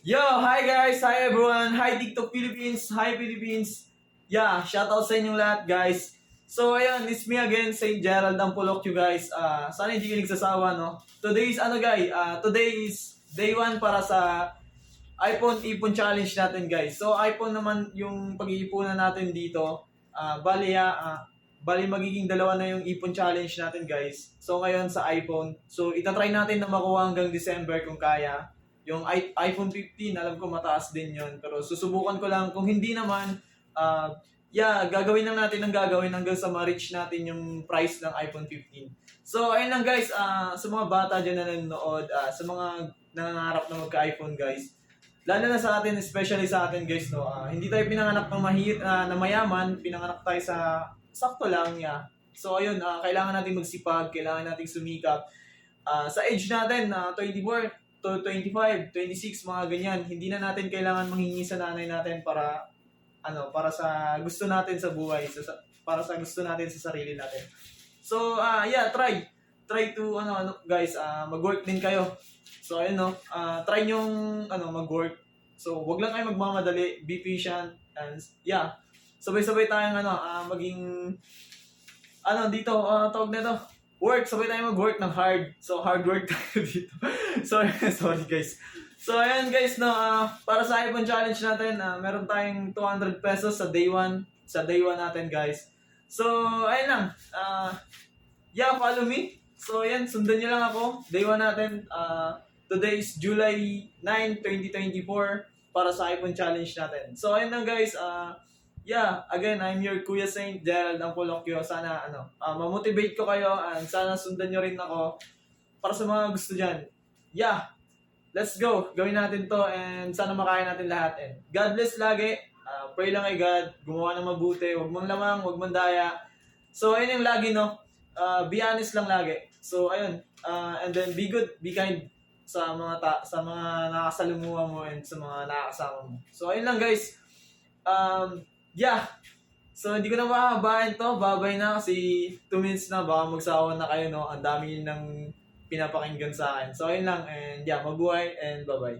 Yo, hi guys, hi everyone, hi TikTok Philippines, hi Philippines. Yeah, shoutout sa inyong lahat guys. So ayun, it's me again, Saint Gerald ang Pulok you guys. Sana hindi kayo nagsasawa, no? Today is day 1 para sa iPhone Ipon Challenge natin guys. So iPhone naman yung pag-iipunan natin dito. Bali magiging dalawa na yung Ipon Challenge natin guys. So ngayon sa iPhone. So itatry natin na makuha hanggang December kung kaya. Yung iPhone 15, alam ko mataas din yon. Pero susubukan ko lang. Kung hindi naman, gagawin lang natin ang gagawin hanggang sa ma-reach natin yung price ng iPhone 15. So, ayun lang guys, sa mga bata dyan na nanonood, sa mga nangangarap na magka-iPhone guys, lalo na sa atin, especially sa atin guys, no, hindi tayo pinanganak ng na mayaman, pinanganak tayo sa sakto lang, yeah. So, ayun, kailangan natin magsipag, kailangan natin sumikap. Sa age natin, 24 to 25, 26, mga ganyan, hindi na natin kailangan manghingi sa nanay natin para sa gusto natin sa buhay, para sa gusto natin sa sarili natin. So, try to guys, mag-work din kayo. So, ayun no, try nyong mag-work. So, wag lang kayo magmamadali, be patient, and yeah, sabay-sabay tayong maging tawag nito, work, sabay tayo mag-work ng hard. So, hard work tayo dito. sorry guys. So, ayan guys, no, para sa iPhone challenge natin, meron tayong 200 pesos sa day 1. Sa day 1 natin guys. So, ayun lang. Follow me. So, ayan, sundan nyo lang ako. Day 1 natin. Today is July 9, 2024 para sa iPhone challenge natin. So, ayun lang guys. Again, I'm your Kuya Saint Gerald ang Polokyo. Sana ma-motivate ko kayo and sana sundan nyo rin ako para sa mga gusto dyan. Yeah, let's go. Gawin natin to and sana makaya natin lahat. And God bless lagi. Pray lang kay God. Gumawa ng mabuti. Huwag mong lamang, huwag mong daya. So, ayun yung lagi, no? Be honest lang lagi. So, ayun. And then be good, be kind sa mga nakasalumuha mo and sa mga nakakasama mo. So, ayun lang guys. So, hindi ko na makabahin to. Babay na kasi 2 minutes na. Baka magsawa na kayo, no? Ang dami nang pinapakinggan sa akin. So, ayun lang. And mabuhay and bye-bye.